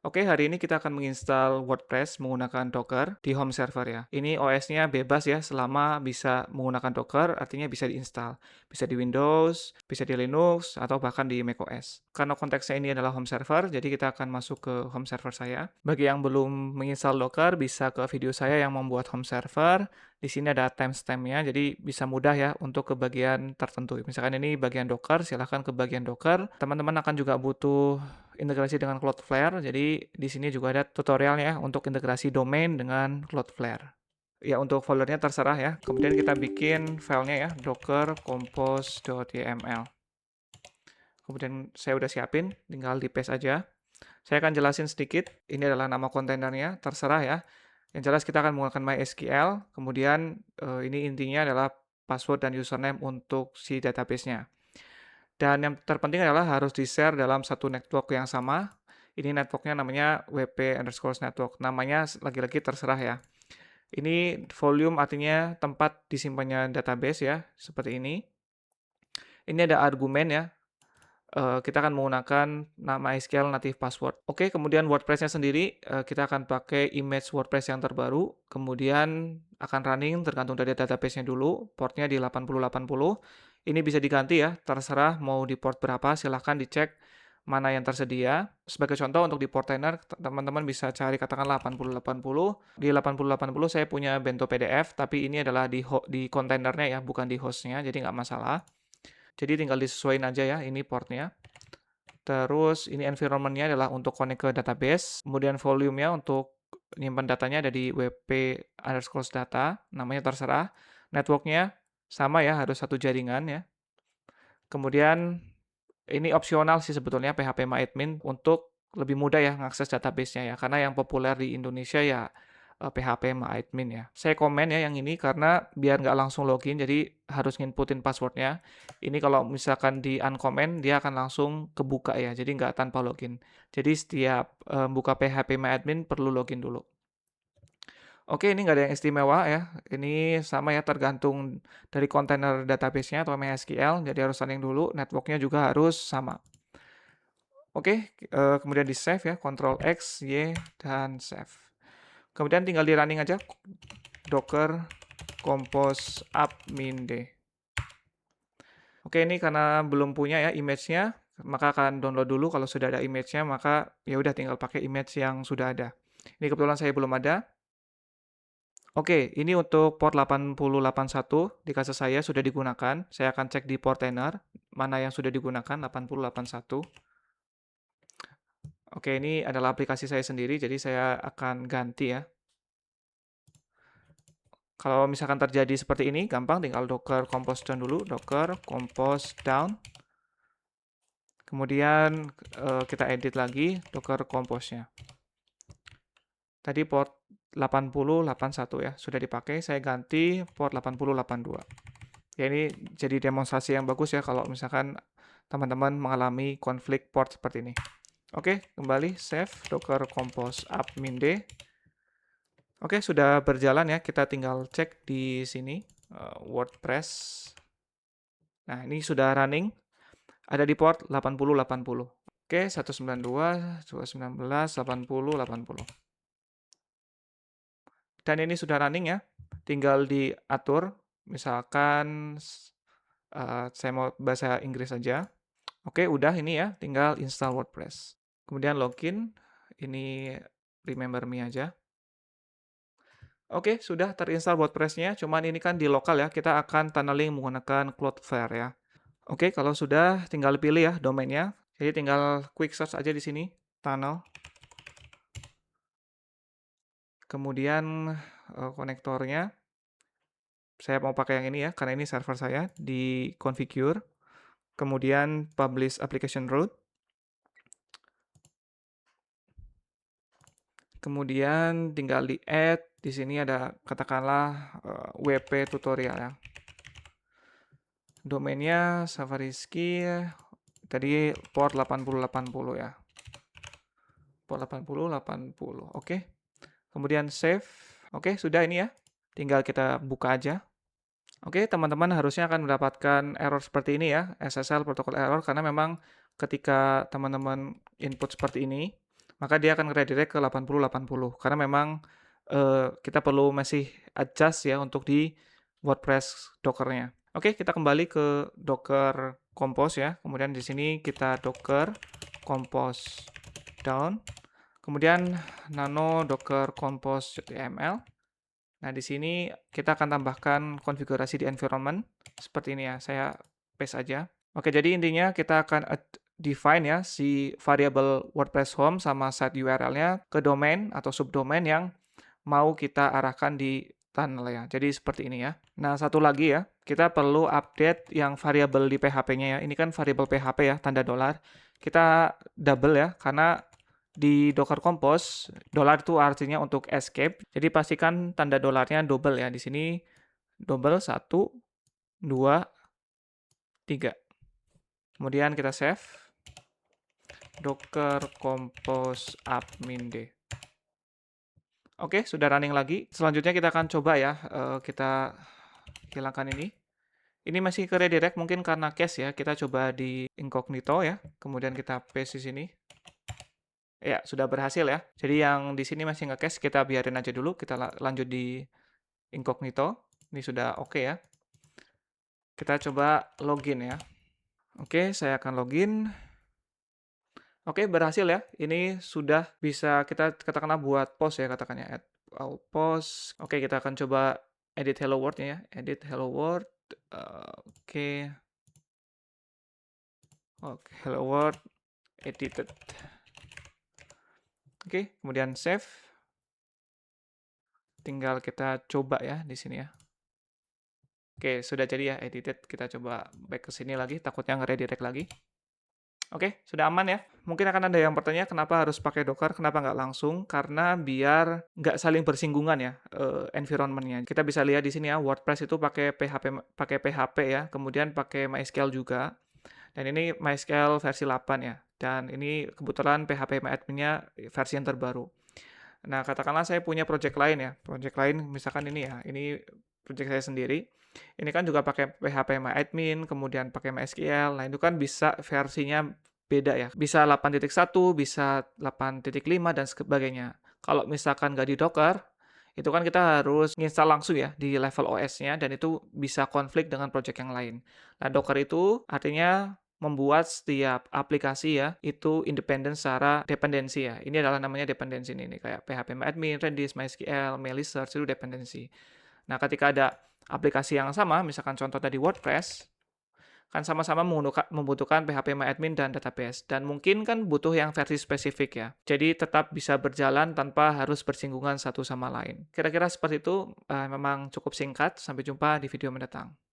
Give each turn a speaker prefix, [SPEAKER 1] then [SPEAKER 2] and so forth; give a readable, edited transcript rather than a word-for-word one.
[SPEAKER 1] Oke, hari ini kita akan menginstal WordPress menggunakan Docker di home server ya. Ini OS-nya bebas ya, selama bisa menggunakan Docker, artinya bisa diinstal. Bisa di Windows, bisa di Linux, atau bahkan di macOS. Karena konteksnya ini adalah home server, jadi kita akan masuk ke home server saya. Bagi yang belum menginstal Docker, bisa ke video saya yang membuat home server. Di sini ada timestamp-nya, jadi bisa mudah ya untuk ke bagian tertentu. Misalkan ini bagian Docker, silahkan ke bagian Docker. Teman-teman akan juga butuh integrasi dengan Cloudflare. Jadi di sini juga ada tutorialnya untuk integrasi domain dengan Cloudflare. Ya, untuk foldernya terserah ya. Kemudian kita bikin filenya ya, docker compose.yml. Kemudian saya udah siapin, tinggal di paste aja. Saya akan jelasin sedikit. Ini adalah nama kontainernya, terserah ya. Yang jelas kita akan menggunakan MySQL. Kemudian ini intinya adalah password dan username untuk si database-nya. Dan yang terpenting adalah harus di-share dalam satu network yang sama. Ini networknya namanya WP_network. Namanya lagi-lagi terserah ya. Ini volume artinya tempat disimpannya database ya, seperti ini. Ini ada argumen ya. Kita akan menggunakan nama SQL native password. Oke, kemudian WordPress-nya sendiri, kita akan pakai image WordPress yang terbaru. Kemudian akan running tergantung dari database-nya dulu. Portnya di 8080. Ini bisa diganti ya, terserah mau di port berapa, silahkan dicek mana yang tersedia. Sebagai contoh untuk di Portainer, teman-teman bisa cari katakanlah 8080. Di 8080 saya punya bento PDF, tapi ini adalah di kontainernya ya, bukan di hostnya, jadi nggak masalah. Jadi tinggal disesuaikan aja ya, ini portnya. Terus ini environment-nya adalah untuk connect ke database. Kemudian volume-nya untuk nyimpan datanya ada di wp_data, namanya terserah. Network-nya sama ya, harus satu jaringan ya. Kemudian ini opsional sih sebetulnya phpMyAdmin untuk lebih mudah ya mengakses database-nya ya. Karena yang populer di Indonesia ya phpMyAdmin ya. Saya komen ya yang ini karena biar nggak langsung login, jadi harus nginputin passwordnya. Ini kalau misalkan di uncomment, dia akan langsung kebuka ya, jadi nggak tanpa login. Jadi setiap buka phpMyAdmin perlu login dulu. Oke, ini nggak ada yang istimewa ya. Ini sama ya, tergantung dari kontainer database-nya atau MySQL, jadi harus saling dulu. Network-nya juga harus sama. Oke, kemudian di save ya, Ctrl X, Y, dan save. Kemudian tinggal di running aja, docker compose upmin d. Oke, ini karena belum punya ya image-nya, maka akan download dulu. Kalau sudah ada image-nya, maka ya udah tinggal pakai image yang sudah ada. Ini kebetulan saya belum ada. Oke, ini untuk port 8081 di kasus saya sudah digunakan. Saya akan cek di Portainer mana yang sudah digunakan 8081. Oke, ini adalah aplikasi saya sendiri, jadi saya akan ganti ya. Kalau misalkan terjadi seperti ini, gampang tinggal docker compose down dulu, docker compose down. Kemudian kita edit lagi docker compose-nya. Tadi port 8081 ya, sudah dipakai, saya ganti port 8082. Ya ini jadi demonstrasi yang bagus ya kalau misalkan teman-teman mengalami konflik port seperti ini. Oke, kembali save docker compose upmin d. Oke, sudah berjalan ya, kita tinggal cek di sini WordPress. Nah, ini sudah running, ada di port 8080. Oke, 192, 219, 80, 80. Dan ini sudah running ya, tinggal diatur, misalkan saya mau bahasa Inggris saja. Oke, udah ini ya, tinggal install WordPress. Kemudian login, ini remember me aja. Oke, sudah terinstall WordPress-nya, cuman ini kan di lokal ya, kita akan tunneling menggunakan Cloudflare ya. Oke, kalau sudah tinggal pilih ya domainnya. Jadi tinggal quick search aja di sini, tunnel. Kemudian konektornya, saya mau pakai yang ini ya, karena ini server saya, di configure. Kemudian publish application route. Kemudian tinggal di add, di sini ada katakanlah WP tutorial ya. Domainnya Savariski, tadi port 8080 ya. Port 8080, oke. Kemudian save, oke sudah ini ya. Tinggal kita buka aja. Oke, teman-teman harusnya akan mendapatkan error seperti ini ya, SSL protokol error, karena memang ketika teman-teman input seperti ini, maka dia akan redirect ke 8080 karena memang kita perlu masih adjust ya untuk di WordPress Docker-nya. Oke, kita kembali ke Docker Compose ya. Kemudian di sini kita Docker Compose down. Kemudian nano docker compose.yml. Nah, di sini kita akan tambahkan konfigurasi di environment seperti ini ya. Saya paste aja. Oke, jadi intinya kita akan define ya si variable WordPress home sama site URL-nya ke domain atau subdomain yang mau kita arahkan di tunnel ya. Jadi seperti ini ya. Nah, satu lagi ya, kita perlu update yang variabel di PHP-nya ya. Ini kan variabel PHP ya, tanda dolar. Kita double ya, karena di Docker Compose, dolar itu artinya untuk escape. Jadi pastikan tanda dolarnya double ya. Di sini double 1, 2, 3. Kemudian kita save. Docker Compose admin d. Oke, sudah running lagi. Selanjutnya kita akan coba ya, kita hilangkan ini. Ini masih ke redirect mungkin karena cache ya. Kita coba di incognito ya. Kemudian kita paste di sini. Ya, sudah berhasil ya. Jadi yang di sini masih nge-cache, kita biarin aja dulu. Kita lanjut di incognito. Ini sudah oke ya. Kita coba login ya. Oke, saya akan login. Oke, berhasil ya. Ini sudah bisa kita katakanlah buat post ya katakannya. Add all post. Oke, kita akan coba edit hello world ya. Edit hello world. Oke. Oke, hello world edited. Oke, kemudian save. Tinggal kita coba ya di sini ya. Oke, sudah jadi ya edited. Kita coba back ke sini lagi, takutnya nge-redirect lagi. Oke, sudah aman ya. Mungkin akan ada yang bertanya kenapa harus pakai Docker, kenapa nggak langsung? Karena biar nggak saling bersinggungan ya environment-nya. Kita bisa lihat di sini ya, WordPress itu pakai PHP ya, kemudian pakai MySQL juga. Dan ini MySQL versi 8 ya. Dan ini kebetulan PHP MyAdmin-nya versi yang terbaru. Nah, katakanlah saya punya project lain ya. Project lain misalkan ini ya. Ini project saya sendiri. Ini kan juga pakai PHP MyAdmin, kemudian pakai MySQL. Nah, itu kan bisa versinya beda ya. Bisa 8.1, bisa 8.5, dan sebagainya. Kalau misalkan nggak di Docker, itu kan kita harus nginstal langsung ya di level OS-nya, dan itu bisa konflik dengan project yang lain. Nah, Docker itu artinya membuat setiap aplikasi ya, itu independen secara dependensi ya. Ini adalah namanya dependensi ini, kayak PHP MyAdmin, Redis, MySQL, Melissearch, itu dependensi. Nah, ketika ada aplikasi yang sama, misalkan contoh tadi WordPress, kan sama-sama membutuhkan PHP MyAdmin dan database. Dan mungkin kan butuh yang versi spesifik ya. Jadi tetap bisa berjalan tanpa harus bersinggungan satu sama lain. Kira-kira seperti itu, memang cukup singkat. Sampai jumpa di video mendatang.